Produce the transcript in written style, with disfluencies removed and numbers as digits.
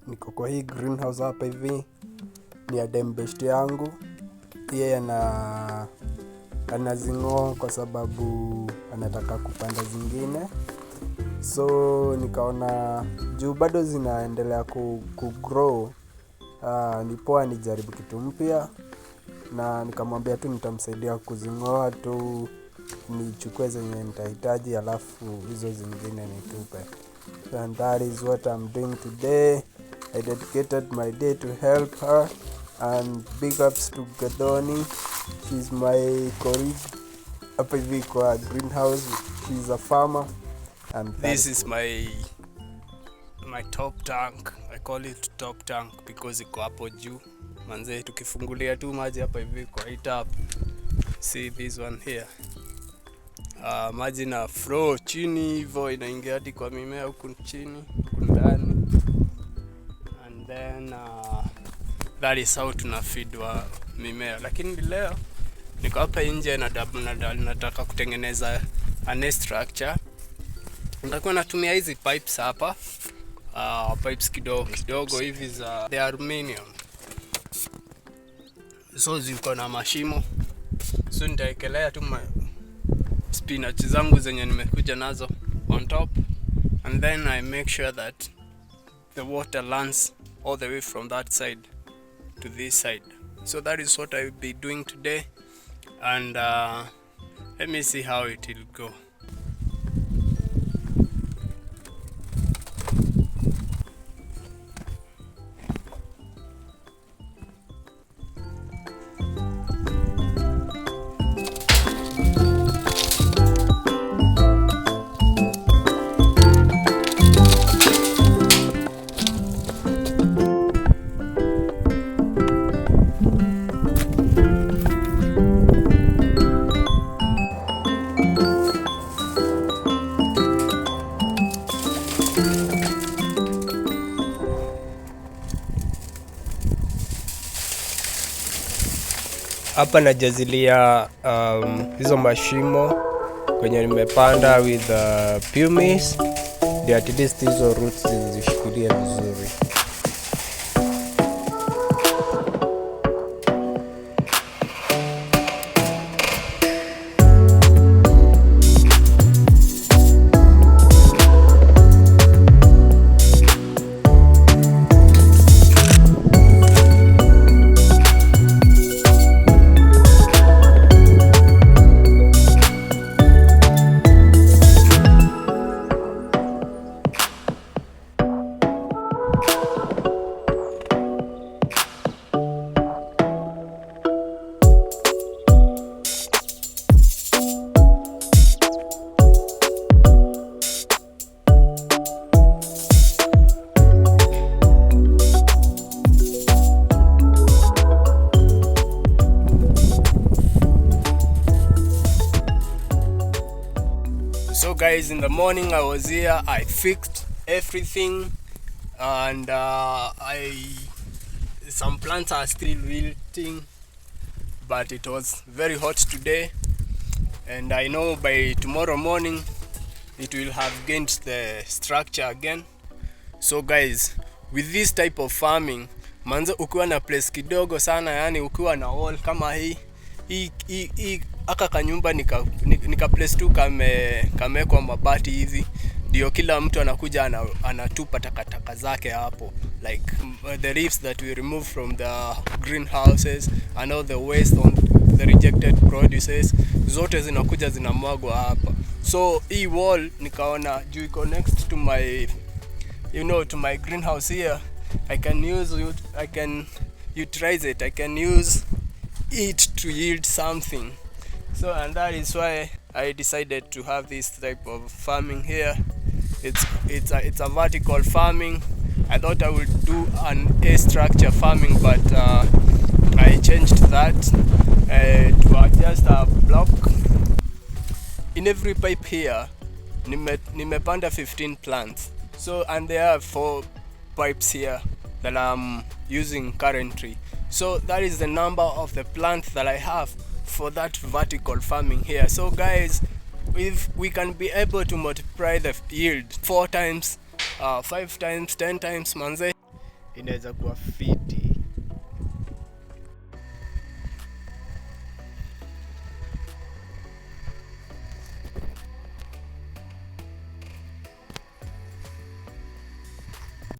niko kwa hii greenhouse hapa hivi. Ni ya dembest yangu. Yeye anazingoa kwa sababu anataka kupanda zingine. So nikaona juu bado zinaendelea kugrow, ni poa nijaribu kitu mpya, na nikamwambia tu nitamsaidia kuzingoa tu, nichukue zenye nitahitaji alafu hizo zingine nitupe. And that is what I'm doing today. I dedicated my day to help her, and big ups to Gadoni. She's my colleague hapa hivi kwa greenhouse. She's a farmer, and this is my top tank. I call it top tank because iko hapo juu. Manze, tukifungulia tu maji hapa hivi kwa hii tap. See this one here. Maji na flow chini hivyo inaingia hadi kwa mimea huku chini, huku ndani. And then that is how tuna feed wa mimea. Lakini leo niko hapa nje na nataka kutengeneza a structure. Nitakuwa natumia hizi pipes hapa. Pipes kidogo hivi za the aluminium. So ziko na mashimo. So nitaekelea tu spinach zangu zenye nimekuja nazo on top, and then I make sure that the water lands all the way from that side to this side. So that is what I will be doing today, and let me see how it will go. Hapa najazilia hizo mashimo kwenye nimepanda with pumice, ndio at least hizo roots zishikilie vizuri. So guys, in the morning I was here, I fixed everything, and some plants are still wilting, but it was very hot today, and I know by tomorrow morning it will have gained the structure again. So guys, with this type of farming, manze, ukiwa na place kidogo sana, yani ukiwa na wall kama hii aka kanyumba nika place tu kame kwa mabati hivi, ndio kila mtu anakuja anatupa takataka zake hapo, like the leaves that we remove from the greenhouses and all the waste on the rejected produces, zote zinakuja zinamwagwa hapa. So hii wall nikaona juu iko next to my to my greenhouse here, I can utilize it, I can use it to yield something. So, and that is why I decided to have this type of farming here. It's a vertical farming. I thought I would do an A-structure farming, but I changed that to just a block. In every pipe here, nimepanda 15 plants. So, and there are 4 pipes here that I'm using currently. So that is the number of the plants that I have for that vertical farming here. So guys, if we can be able to multiply the yield 4 times, 5 times, 10 times, manze, inaweza kuwa fiti.